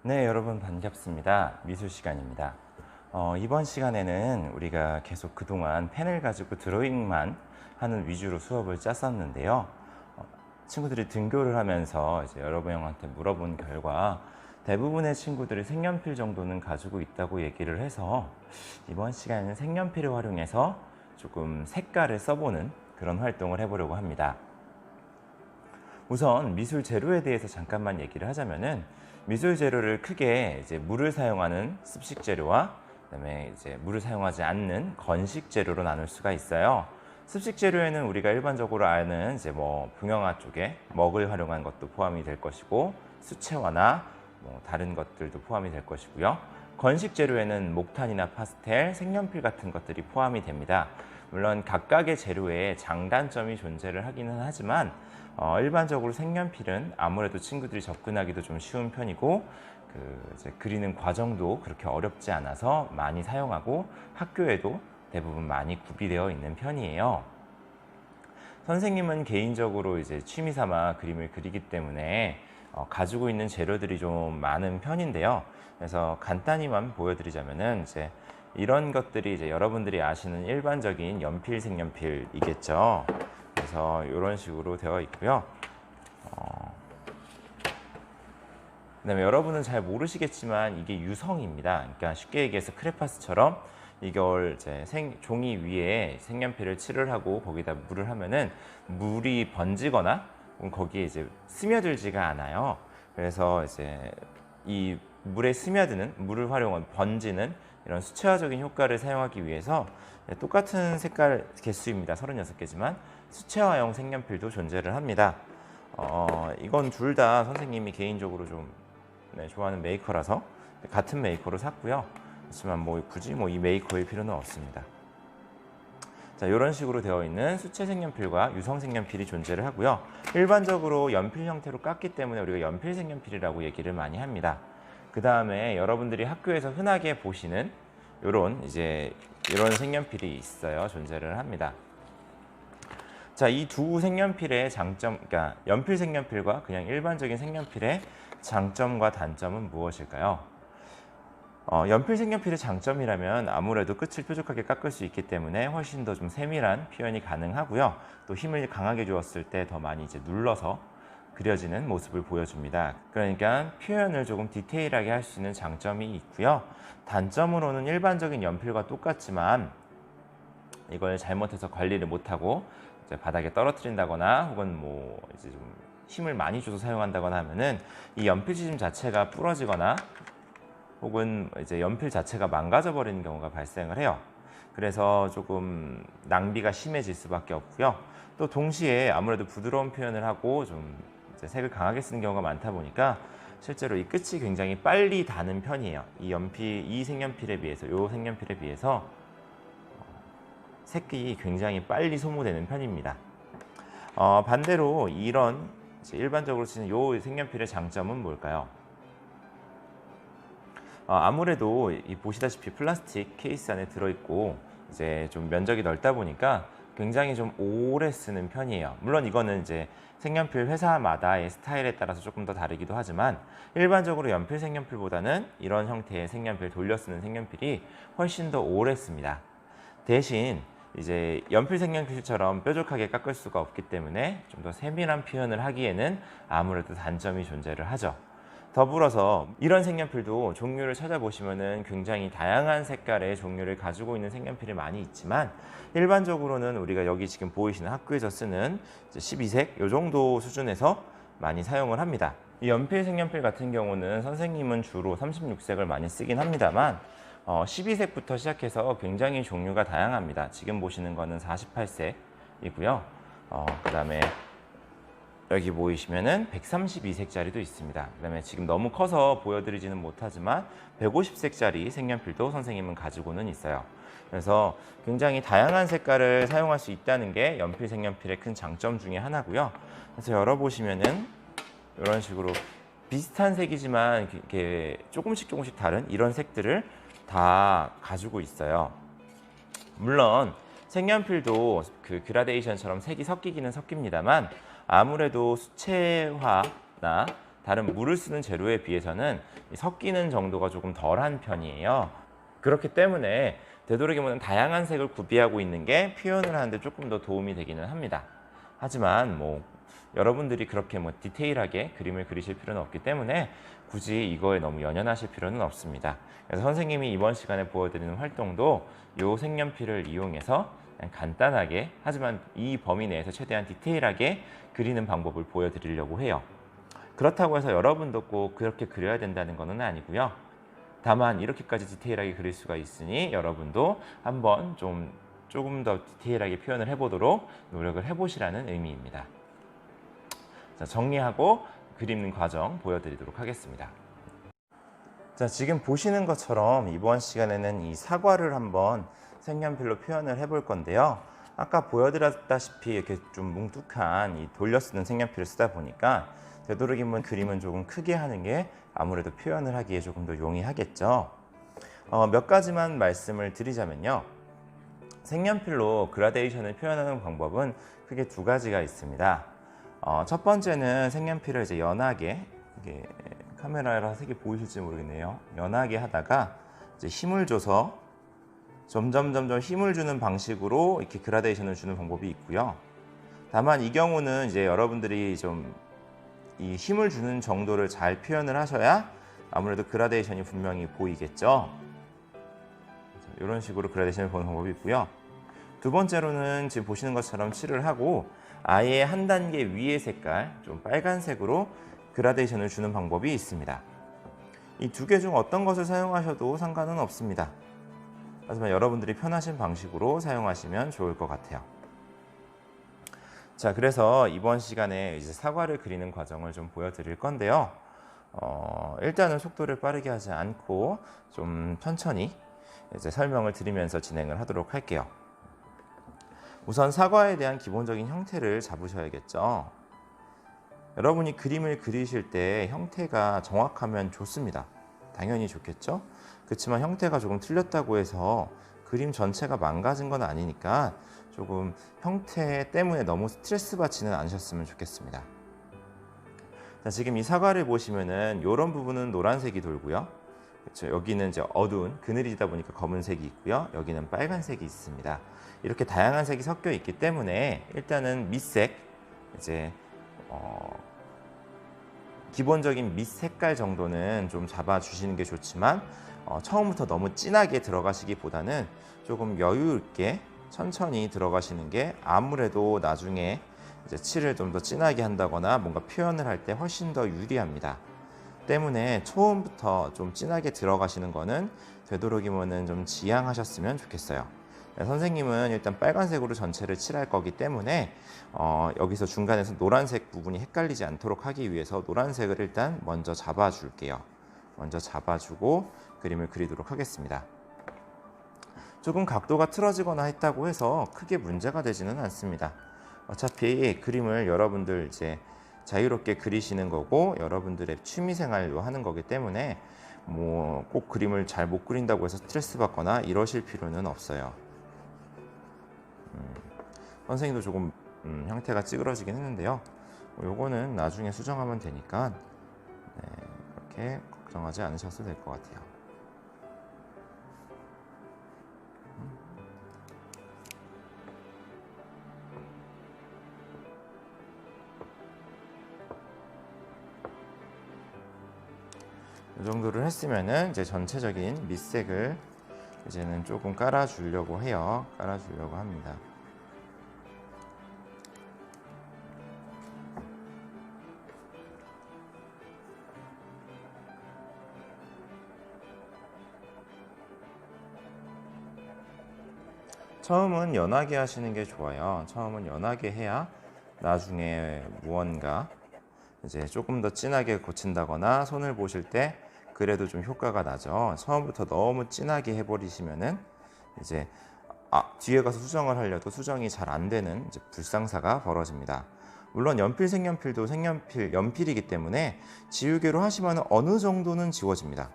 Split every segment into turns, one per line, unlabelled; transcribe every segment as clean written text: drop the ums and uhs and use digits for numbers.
네, 여러분 반갑습니다. 미술 시간입니다. 이번 시간에는 우리가 계속 그동안 펜을 가지고 드로잉만 하는 위주로 수업을 짰었는데요. 친구들이 등교를 하면서 이제 여러분한테 물어본 결과 대부분의 친구들이 색연필 정도는 가지고 있다고 얘기를 해서 이번 시간에는 색연필을 활용해서 조금 색깔을 써보는 그런 활동을 해보려고 합니다. 우선 미술 재료에 대해서 잠깐만 얘기를 하자면은 미술 재료를 크게 이제 물을 사용하는 습식 재료와 그다음에 이제 물을 사용하지 않는 건식 재료로 나눌 수가 있어요. 습식 재료에는 우리가 일반적으로 아는 이제 동영화 쪽에 먹을 활용한 것도 포함이 될 것이고 수채화나 다른 것들도 포함이 될 것이고요. 건식 재료에는 목탄이나 파스텔, 색연필 같은 것들이 포함이 됩니다. 물론 각각의 재료에 장단점이 존재를 하기는 하지만 일반적으로 색연필은 아무래도 친구들이 접근하기도 좀 쉬운 편이고 이제 그리는 과정도 그렇게 어렵지 않아서 많이 사용하고 학교에도 대부분 많이 구비되어 있는 편이에요. 선생님은 개인적으로 이제 취미 삼아 그림을 그리기 때문에 가지고 있는 재료들이 좀 많은 편인데요. 그래서 간단히만 보여드리자면은 이제 이런 것들이 이제 여러분들이 아시는 일반적인 연필 색연필이겠죠. 그래서 이런 식으로 되어 있고요. 그다음에 여러분은 잘 모르시겠지만 이게 유성입니다. 그러니까 쉽게 얘기해서 크레파스처럼 이걸 이제 종이 위에 색연필을 칠을 하고 거기다 물을 하면은 물이 번지거나 거기에 이제 스며들지가 않아요. 그래서 이제 이 물에 스며드는 물을 활용한 번지는 이런 수채화적인 효과를 사용하기 위해서 똑같은 색깔 개수입니다. 36개지만 수채화용 색연필도 존재를 합니다. 이건 둘 다 선생님이 개인적으로 좀 좋아하는 메이커라서 같은 메이커로 샀고요. 하지만 굳이 이 메이커일 필요는 없습니다. 자, 이런 식으로 되어 있는 수채 색연필과 유성 색연필이 존재를 하고요. 일반적으로 연필 형태로 깠기 때문에 우리가 연필 색연필이라고 얘기를 많이 합니다. 그 다음에 여러분들이 학교에서 흔하게 보시는 이런 색연필이 있어요. 존재를 합니다. 자, 이 두 색연필의 장점, 그러니까 연필 색연필과 그냥 일반적인 색연필의 장점과 단점은 무엇일까요? 연필 색연필의 장점이라면 아무래도 끝을 뾰족하게 깎을 수 있기 때문에 훨씬 더 좀 세밀한 표현이 가능하고요. 또 힘을 강하게 주었을 때 더 많이 이제 눌러서 그려지는 모습을 보여줍니다. 그러니까 표현을 조금 디테일하게 할 수 있는 장점이 있고요. 단점으로는 일반적인 연필과 똑같지만 이걸 잘못해서 관리를 못하고 이제 바닥에 떨어뜨린다거나 혹은 이제 좀 힘을 많이 줘서 사용한다거나 하면은 이 연필 지짐 자체가 부러지거나 혹은 이제 연필 자체가 망가져 버리는 경우가 발생을 해요. 그래서 조금 낭비가 심해질 수밖에 없고요. 또 동시에 아무래도 부드러운 표현을 하고 좀 이제 색을 강하게 쓰는 경우가 많다 보니까 실제로 이 끝이 굉장히 빨리 닿는 편이에요. 이 색연필에 비해서, 이 색연필에 비해서 색이 굉장히 빨리 소모되는 편입니다. 반대로 이런 일반적으로 쓰는 이 색연필의 장점은 뭘까요? 아무래도 보시다시피 플라스틱 케이스 안에 들어있고 이제 좀 면적이 넓다 보니까 굉장히 좀 오래 쓰는 편이에요. 물론 이거는 이제 색연필 회사마다의 스타일에 따라서 조금 더 다르기도 하지만 일반적으로 연필 색연필보다는 이런 형태의 색연필, 돌려 쓰는 색연필이 훨씬 더 오래 씁니다. 대신 이제 연필 색연필처럼 뾰족하게 깎을 수가 없기 때문에 좀 더 세밀한 표현을 하기에는 아무래도 단점이 존재를 하죠. 더불어서 이런 색연필도 종류를 찾아보시면은 굉장히 다양한 색깔의 종류를 가지고 있는 색연필이 많이 있지만 일반적으로는 우리가 여기 지금 보이시는 학교에서 쓰는 12색 이 정도 수준에서 많이 사용을 합니다. 이 연필 색연필 같은 경우는 선생님은 주로 36색을 많이 쓰긴 합니다만 12색부터 시작해서 굉장히 종류가 다양합니다. 지금 보시는 거는 48색이고요. 그 다음에 여기 보이시면은 132색짜리도 있습니다. 그다음에 지금 너무 커서 보여드리지는 못하지만 150색짜리 색연필도 선생님은 가지고는 있어요. 그래서 굉장히 다양한 색깔을 사용할 수 있다는 게 연필 색연필의 큰 장점 중에 하나고요. 그래서 열어보시면은 이런 식으로 비슷한 색이지만 이렇게 조금씩 다른 이런 색들을 다 가지고 있어요. 물론 색연필도 그 그라데이션처럼 색이 섞이기는 섞입니다만 아무래도 수채화나 다른 물을 쓰는 재료에 비해서는 섞이는 정도가 조금 덜한 편이에요. 그렇기 때문에 되도록이면 다양한 색을 구비하고 있는 게 표현을 하는데 조금 더 도움이 되기는 합니다. 하지만 뭐 여러분들이 그렇게 뭐 디테일하게 그림을 그리실 필요는 없기 때문에 굳이 이거에 너무 연연하실 필요는 없습니다. 그래서 선생님이 이번 시간에 보여드리는 활동도 이 색연필을 이용해서 그냥 간단하게 하지만 이 범위 내에서 최대한 디테일하게 그리는 방법을 보여드리려고 해요. 그렇다고 해서 여러분도 꼭 그렇게 그려야 된다는 것은 아니고요. 다만 이렇게까지 디테일하게 그릴 수가 있으니 여러분도 한번 조금 더 디테일하게 표현을 해보도록 노력을 해보시라는 의미입니다. 자, 정리하고 그리는 과정 보여드리도록 하겠습니다. 자, 지금 보시는 것처럼 이번 시간에는 이 사과를 한번 색연필로 표현을 해볼 건데요. 아까 보여드렸다시피 이렇게 좀 뭉툭한 이 돌려 쓰는 색연필을 쓰다 보니까 되도록이면 그림은 조금 크게 하는 게 아무래도 표현을 하기에 조금 더 용이하겠죠. 몇 가지만 말씀을 드리자면요. 색연필로 그라데이션을 표현하는 방법은 크게 두 가지가 있습니다. 첫 번째는 색연필을 이제 연하게, 이게 카메라라 색이 보이실지 모르겠네요. 연하게 하다가 이제 힘을 줘서 점점 힘을 주는 방식으로 이렇게 그라데이션을 주는 방법이 있고요. 다만 이 경우는 이제 여러분들이 좀 이 힘을 주는 정도를 잘 표현을 하셔야 아무래도 그라데이션이 분명히 보이겠죠. 이런 식으로 그라데이션을 보는 방법이 있고요. 두 번째로는 지금 보시는 것처럼 칠을 하고 아예 한 단계 위의 색깔, 좀 빨간색으로 그라데이션을 주는 방법이 있습니다. 이 두 개 중 어떤 것을 사용하셔도 상관은 없습니다. 하지만 여러분들이 편하신 방식으로 사용하시면 좋을 것 같아요. 자, 그래서 이번 시간에 이제 사과를 그리는 과정을 좀 보여드릴 건데요. 일단은 속도를 빠르게 하지 않고 좀 천천히 이제 설명을 드리면서 진행을 하도록 할게요. 우선 사과에 대한 기본적인 형태를 잡으셔야겠죠. 여러분이 그림을 그리실 때 형태가 정확하면 좋습니다. 당연히 좋겠죠. 그렇지만 형태가 조금 틀렸다고 해서 그림 전체가 망가진 건 아니니까 조금 형태 때문에 너무 스트레스 받지는 않으셨으면 좋겠습니다. 자, 지금 이 사과를 보시면은 이런 부분은 노란색이 돌고요. 그렇죠. 여기는 이제 어두운 그늘이다 보니까 검은색이 있고요. 여기는 빨간색이 있습니다. 이렇게 다양한 색이 섞여 있기 때문에 일단은 밑색, 이제 기본적인 밑 색깔 정도는 좀 잡아주시는 게 좋지만 처음부터 너무 진하게 들어가시기보다는 조금 여유 있게 천천히 들어가시는 게 아무래도 나중에 이제 칠을 좀 더 진하게 한다거나 뭔가 표현을 할 때 훨씬 더 유리합니다. 때문에 처음부터 좀 진하게 들어가시는 거는 되도록이면은 좀 지양하셨으면 좋겠어요. 선생님은 일단 빨간색으로 전체를 칠할 거기 때문에 여기서 중간에서 노란색 부분이 헷갈리지 않도록 하기 위해서 노란색을 일단 먼저 잡아줄게요. 먼저 잡아주고 그림을 그리도록 하겠습니다. 조금 각도가 틀어지거나 했다고 해서 크게 문제가 되지는 않습니다. 어차피 그림을 여러분들 이제 자유롭게 그리시는 거고 여러분들의 취미생활로 하는 거기 때문에 뭐 꼭 그림을 잘 못 그린다고 해서 스트레스 받거나 이러실 필요는 없어요. 선생님도 조금 형태가 찌그러지긴 했는데요. 요거는 나중에 수정하면 되니까 그렇게 걱정하지 않으셔도 될 것 같아요. 이 정도를 했으면은 이제 전체적인 밑색을 이제는 조금 깔아주려고 해요. 깔아주려고 합니다. 처음은 연하게 하시는 게 좋아요. 처음은 연하게 해야 나중에 무언가 이제 조금 더 진하게 고친다거나 손을 보실 때 그래도 좀 효과가 나죠. 처음부터 너무 진하게 해버리시면은 이제 뒤에 가서 수정을 하려도 수정이 잘 안 되는 이제 불상사가 벌어집니다. 물론 연필, 색연필도 색연필, 연필이기 때문에 지우개로 하시면 어느 정도는 지워집니다.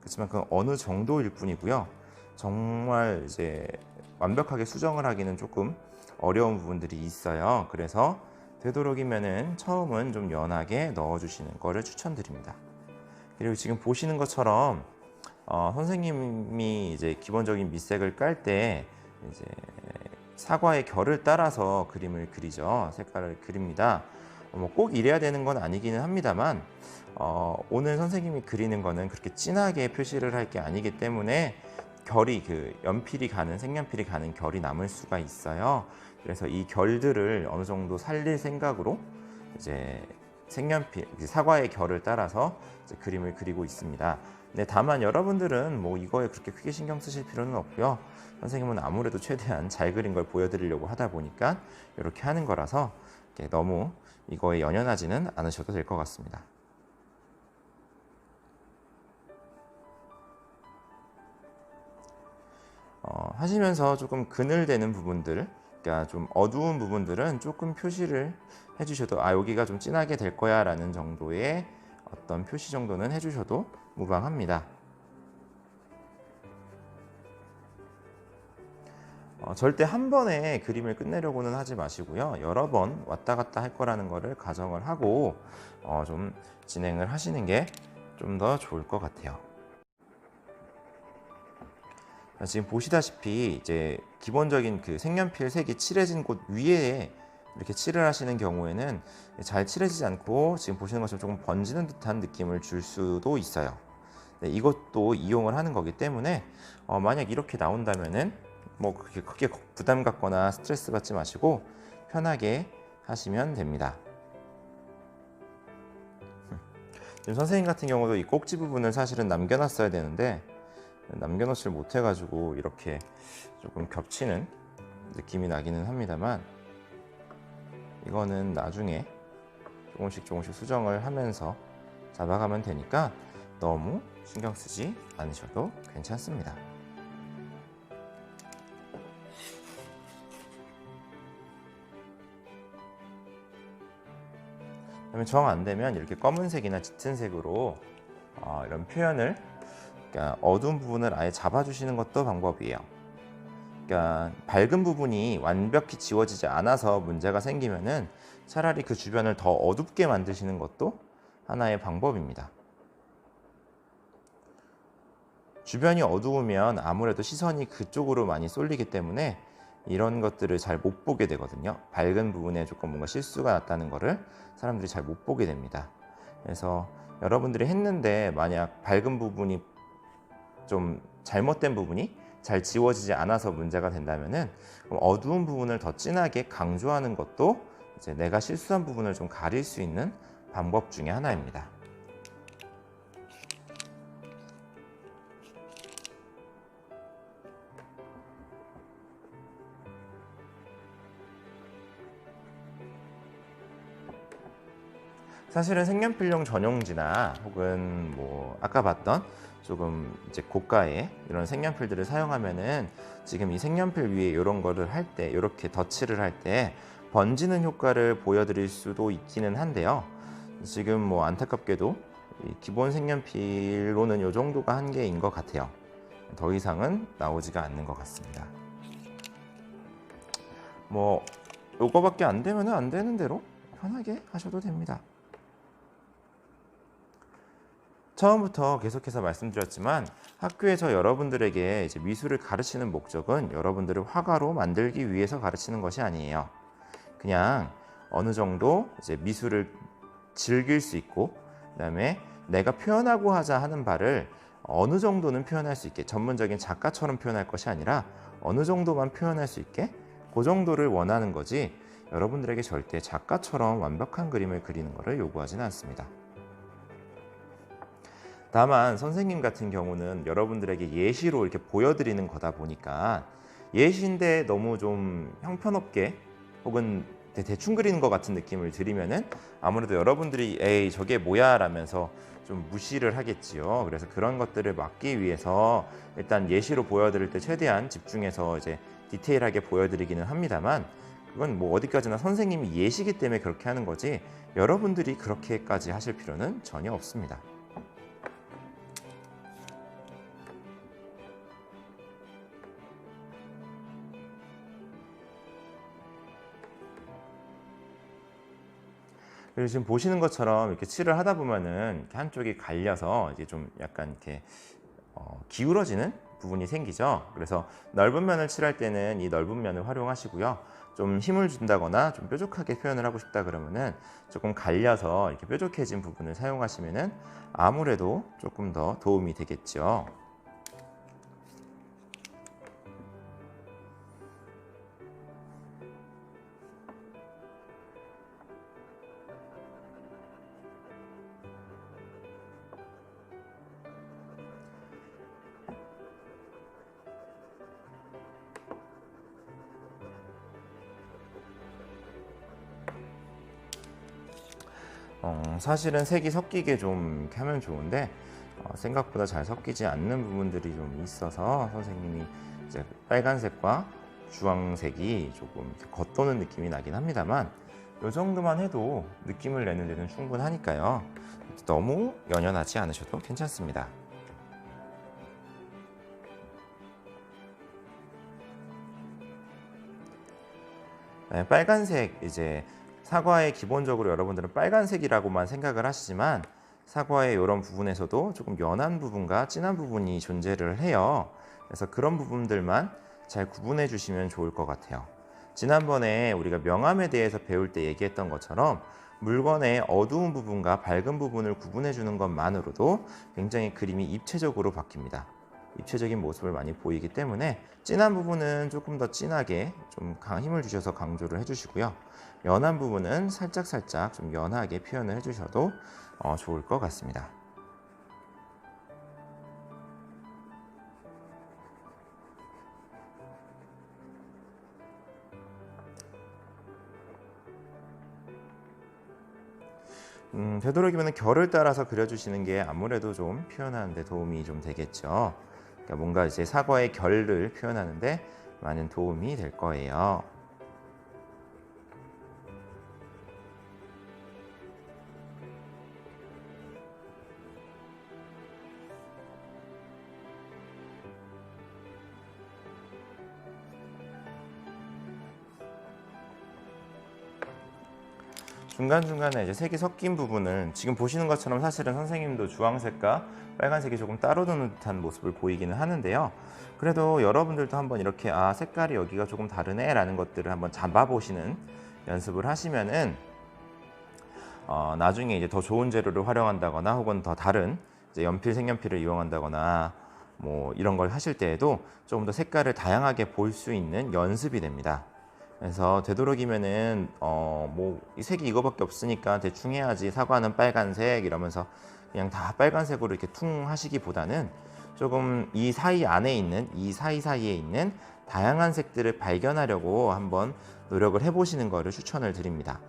그렇지만 그 어느 정도일 뿐이고요. 정말 이제 완벽하게 수정을 하기는 조금 어려운 부분들이 있어요. 그래서 되도록이면은 처음은 좀 연하게 넣어주시는 거를 추천드립니다. 그리고 지금 보시는 것처럼 선생님이 이제 기본적인 밑색을 깔 때 이제 사과의 결을 따라서 그림을 그리죠. 색깔을 그립니다. 꼭 이래야 되는 건 아니기는 합니다만 오늘 선생님이 그리는 거는 그렇게 진하게 표시를 할 게 아니기 때문에 결이 그 연필이 가는 색연필이 가는 결이 남을 수가 있어요. 그래서 이 결들을 어느 정도 살릴 생각으로 이제 색연필 사과의 결을 따라서 이제 그림을 그리고 있습니다. 네, 다만 여러분들은 뭐 이거에 그렇게 크게 신경 쓰실 필요는 없고요. 선생님은 아무래도 최대한 잘 그린 걸 보여드리려고 하다 보니까 이렇게 하는 거라서 너무 이거에 연연하지는 않으셔도 될 것 같습니다. 하시면서 조금 그늘되는 부분들, 그러니까 좀 어두운 부분들은 조금 표시를 해주셔도 여기가 좀 진하게 될 거야 라는 정도의 어떤 표시 정도는 해주셔도 무방합니다. 절대 한 번에 그림을 끝내려고는 하지 마시고요. 여러 번 왔다 갔다 할 거라는 거를 가정을 하고 좀 진행을 하시는 게 좀 더 좋을 것 같아요. 지금 보시다시피 이제 기본적인 그 색연필 색이 칠해진 곳 위에 이렇게 칠을 하시는 경우에는 잘 칠해지지 않고 지금 보시는 것처럼 조금 번지는 듯한 느낌을 줄 수도 있어요. 네, 이것도 이용을 하는 거기 때문에 만약 이렇게 나온다면은 뭐 그렇게 크게 부담 갖거나 스트레스 받지 마시고 편하게 하시면 됩니다. 지금 선생님 같은 경우도 이 꼭지 부분을 사실은 남겨놨어야 되는데 남겨놓지를 못해가지고 이렇게 조금 겹치는 느낌이 나기는 합니다만 이거는 나중에 조금씩 수정을 하면서 잡아가면 되니까 너무 신경 쓰지 않으셔도 괜찮습니다. 그다음에 정 안 되면 이렇게 검은색이나 짙은 색으로 이런 표현을 그러니까 어두운 부분을 아예 잡아주시는 것도 방법이에요. 그러니까 밝은 부분이 완벽히 지워지지 않아서 문제가 생기면은 차라리 그 주변을 더 어둡게 만드시는 것도 하나의 방법입니다. 주변이 어두우면 아무래도 시선이 그쪽으로 많이 쏠리기 때문에 이런 것들을 잘 못 보게 되거든요. 밝은 부분에 조금 뭔가 실수가 났다는 거를 사람들이 잘 못 보게 됩니다. 그래서 여러분들이 했는데 만약 밝은 부분이 좀 잘못된 부분이 잘 지워지지 않아서 문제가 된다면은 어두운 부분을 더 진하게 강조하는 것도 이제 내가 실수한 부분을 좀 가릴 수 있는 방법 중에 하나입니다. 사실은 색연필용 전용지나 혹은 뭐 아까 봤던 조금 이제 고가의 이런 색연필들을 사용하면은 지금 이 색연필 위에 이런 거를 할 때 이렇게 덧칠을 할 때 번지는 효과를 보여드릴 수도 있기는 한데요. 지금 뭐 안타깝게도 이 기본 색연필로는 이 정도가 한계인 것 같아요. 더 이상은 나오지가 않는 것 같습니다. 뭐 요거밖에 안 되면은 안 되는 대로 편하게 하셔도 됩니다. 처음부터 계속해서 말씀드렸지만 학교에서 여러분들에게 이제 미술을 가르치는 목적은 여러분들을 화가로 만들기 위해서 가르치는 것이 아니에요. 그냥 어느 정도 이제 미술을 즐길 수 있고 그다음에 내가 표현하고 하자 하는 바를 어느 정도는 표현할 수 있게 전문적인 작가처럼 표현할 것이 아니라 어느 정도만 표현할 수 있게 그 정도를 원하는 거지 여러분들에게 절대 작가처럼 완벽한 그림을 그리는 것을 요구하지는 않습니다. 다만 선생님 같은 경우는 여러분들에게 예시로 이렇게 보여드리는 거다 보니까 예시인데 너무 좀 형편없게 혹은 대충 그리는 것 같은 느낌을 드리면은 아무래도 여러분들이 에이 저게 뭐야 라면서 좀 무시를 하겠지요. 그래서 그런 것들을 막기 위해서 일단 예시로 보여드릴 때 최대한 집중해서 이제 디테일하게 보여드리기는 합니다만, 그건 뭐 어디까지나 선생님이 예시기 때문에 그렇게 하는 거지 여러분들이 그렇게까지 하실 필요는 전혀 없습니다. 그리고 지금 보시는 것처럼 이렇게 칠을 하다 보면은 이렇게 한쪽이 갈려서 이제 좀 약간 이렇게 기울어지는 부분이 생기죠. 그래서 넓은 면을 칠할 때는 이 넓은 면을 활용하시고요. 좀 힘을 준다거나 좀 뾰족하게 표현을 하고 싶다 그러면은 조금 갈려서 이렇게 뾰족해진 부분을 사용하시면은 아무래도 조금 더 도움이 되겠죠. 사실은 색이 섞이게 좀 이렇게 하면 좋은데 생각보다 잘 섞이지 않는 부분들이 좀 있어서 선생님이 이제 빨간색과 주황색이 조금 이렇게 겉도는 느낌이 나긴 합니다만 이 정도만 해도 느낌을 내는 데는 충분하니까요. 너무 연연하지 않으셔도 괜찮습니다. 네, 빨간색 이제 사과의 기본적으로 여러분들은 빨간색이라고만 생각을 하시지만 사과의 이런 부분에서도 조금 연한 부분과 진한 부분이 존재를 해요. 그래서 그런 부분들만 잘 구분해 주시면 좋을 것 같아요. 지난번에 우리가 명암에 대해서 배울 때 얘기했던 것처럼 물건의 어두운 부분과 밝은 부분을 구분해 주는 것만으로도 굉장히 그림이 입체적으로 바뀝니다. 입체적인 모습을 많이 보이기 때문에 진한 부분은 조금 더 진하게 좀 힘을 주셔서 강조를 해주시고요. 연한 부분은 살짝 좀 연하게 표현을 해주셔도 좋을 것 같습니다. 되도록이면 결을 따라서 그려주시는 게 아무래도 좀 표현하는 데 도움이 좀 되겠죠. 그러니까 뭔가 이제 사과의 결을 표현하는데 많은 도움이 될 거예요. 중간중간에 이제 색이 섞인 부분은 지금 보시는 것처럼 사실은 선생님도 주황색과 빨간색이 조금 따로 노는 듯한 모습을 보이기는 하는데요. 그래도 여러분들도 한번 이렇게 색깔이 여기가 조금 다르네 라는 것들을 한번 잡아보시는 연습을 하시면은 나중에 이제 더 좋은 재료를 활용한다거나 혹은 더 다른 이제 연필, 색연필을 이용한다거나 뭐 이런 걸 하실 때에도 조금 더 색깔을 다양하게 볼 수 있는 연습이 됩니다. 그래서 되도록이면은 뭐 이 색이 이거밖에 없으니까 대충 해야지, 사과는 빨간색 이러면서 그냥 다 빨간색으로 이렇게 퉁 하시기보다는 조금 이 사이 안에 있는, 이 사이사이에 있는 다양한 색들을 발견하려고 한번 노력을 해보시는 것을 추천을 드립니다.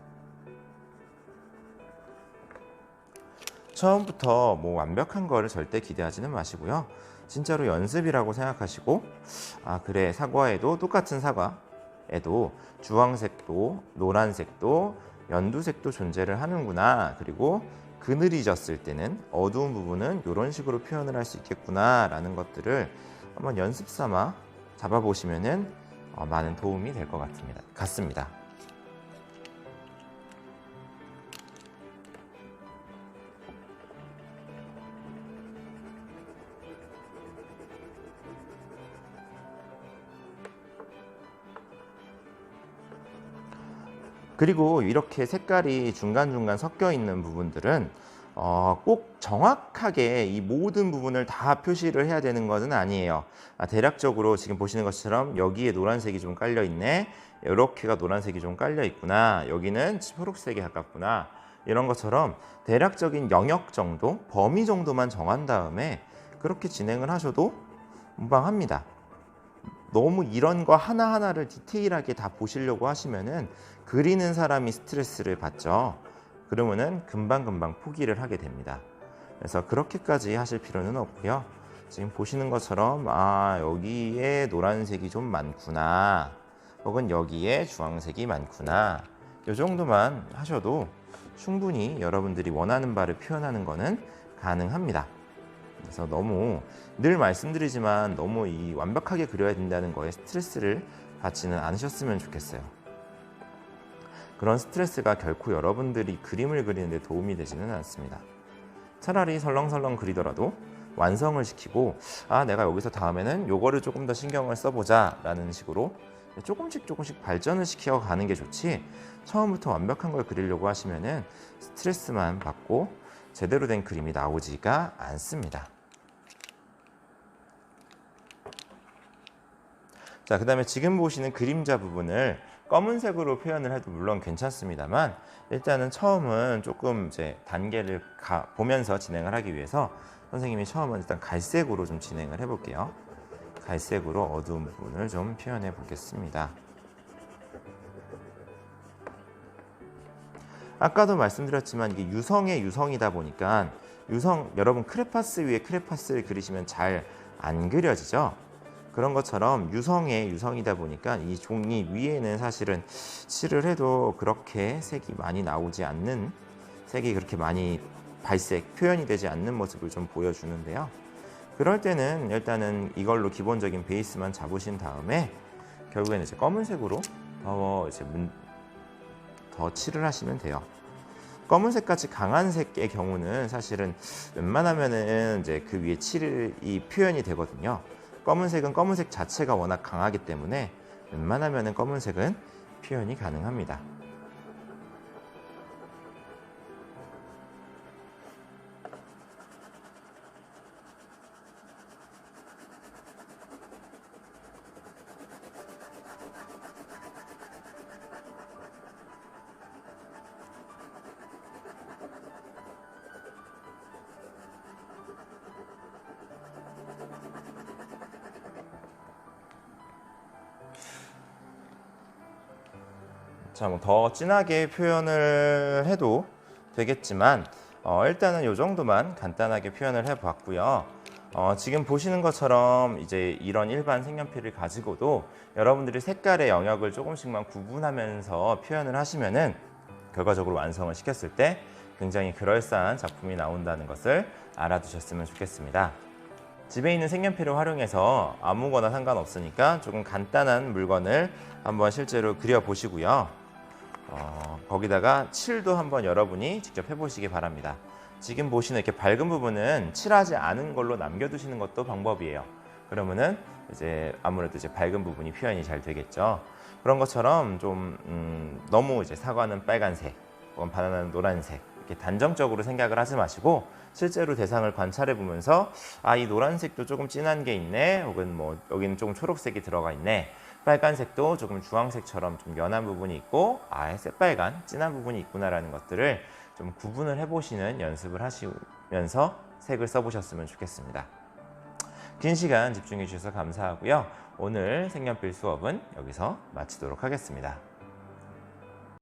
처음부터 뭐 완벽한 거를 절대 기대하지는 마시고요. 진짜로 연습이라고 생각하시고, 그래, 사과에도 똑같은 사과에도 주황색도 노란색도 연두색도 존재를 하는구나, 그리고 그늘이 졌을 때는 어두운 부분은 이런 식으로 표현을 할 수 있겠구나 라는 것들을 한번 연습 삼아 잡아보시면은 많은 도움이 될 것 같습니다. 그리고 이렇게 색깔이 중간중간 섞여 있는 부분들은 꼭 정확하게 이 모든 부분을 다 표시를 해야 되는 것은 아니에요. 대략적으로 지금 보시는 것처럼 여기에 노란색이 좀 깔려 있네, 이렇게가 노란색이 좀 깔려 있구나, 여기는 초록색에 가깝구나, 이런 것처럼 대략적인 영역 정도, 범위 정도만 정한 다음에 그렇게 진행을 하셔도 무방합니다. 너무 이런 거 하나하나를 디테일하게 다 보시려고 하시면은 그리는 사람이 스트레스를 받죠. 그러면은 금방금방 포기를 하게 됩니다. 그래서 그렇게까지 하실 필요는 없고요. 지금 보시는 것처럼 여기에 노란색이 좀 많구나, 혹은 여기에 주황색이 많구나, 이 정도만 하셔도 충분히 여러분들이 원하는 바를 표현하는 것은 가능합니다. 그래서 너무 늘 말씀드리지만 너무 이 완벽하게 그려야 된다는 거에 스트레스를 받지는 않으셨으면 좋겠어요. 그런 스트레스가 결코 여러분들이 그림을 그리는 데 도움이 되지는 않습니다. 차라리 설렁설렁 그리더라도 완성을 시키고 내가 여기서 다음에는 요거를 조금 더 신경을 써보자 라는 식으로 조금씩 발전을 시켜 가는 게 좋지, 처음부터 완벽한 걸 그리려고 하시면은 스트레스만 받고 제대로 된 그림이 나오지가 않습니다. 자, 그 다음에 지금 보시는 그림자 부분을 검은색으로 표현을 해도 물론 괜찮습니다만, 일단은 처음은 조금 이제 단계를 보면서 진행을 하기 위해서 선생님이 처음은 일단 갈색으로 좀 진행을 해볼게요. 갈색으로 어두운 부분을 좀 표현해 보겠습니다. 아까도 말씀드렸지만 이게 유성의 유성이다 보니까 여러분 크레파스 위에 크레파스를 그리시면 잘 안 그려지죠. 그런 것처럼 유성의 유성이다 보니까 이 종이 위에는 사실은 칠을 해도 그렇게 색이 많이 나오지 않는, 색이 그렇게 많이 발색 표현이 되지 않는 모습을 좀 보여주는데요. 그럴 때는 일단은 이걸로 기본적인 베이스만 잡으신 다음에 결국에는 이제 검은색으로 더 칠을 하시면 돼요. 검은색같이 강한 색의 경우는 사실은 웬만하면은 이제 그 위에 칠이 표현이 되거든요. 검은색은 검은색 자체가 워낙 강하기 때문에 웬만하면은 검은색은 표현이 가능합니다. 자, 뭐 더 진하게 표현을 해도 되겠지만 일단은 이 정도만 간단하게 표현을 해봤고요. 지금 보시는 것처럼 이제 이런 일반 색연필을 가지고도 여러분들이 색깔의 영역을 조금씩만 구분하면서 표현을 하시면은 결과적으로 완성을 시켰을 때 굉장히 그럴싸한 작품이 나온다는 것을 알아두셨으면 좋겠습니다. 집에 있는 색연필을 활용해서 아무거나 상관없으니까 조금 간단한 물건을 한번 실제로 그려보시고요. 거기다가 칠도 한번 여러분이 직접 해보시기 바랍니다. 지금 보시는 이렇게 밝은 부분은 칠하지 않은 걸로 남겨두시는 것도 방법이에요. 그러면은 이제 아무래도 이제 밝은 부분이 표현이 잘 되겠죠. 그런 것처럼 좀 너무 이제 사과는 빨간색, 혹은 바나나는 노란색 이렇게 단정적으로 생각을 하지 마시고 실제로 대상을 관찰해 보면서 이 노란색도 조금 진한 게 있네, 혹은 뭐 여기는 조금 초록색이 들어가 있네, 빨간색도 조금 주황색처럼 좀 연한 부분이 있고 새빨간 진한 부분이 있구나라는 것들을 좀 구분을 해보시는 연습을 하시면서 색을 써보셨으면 좋겠습니다. 긴 시간 집중해 주셔서 감사하고요. 오늘 색연필 수업은 여기서 마치도록 하겠습니다.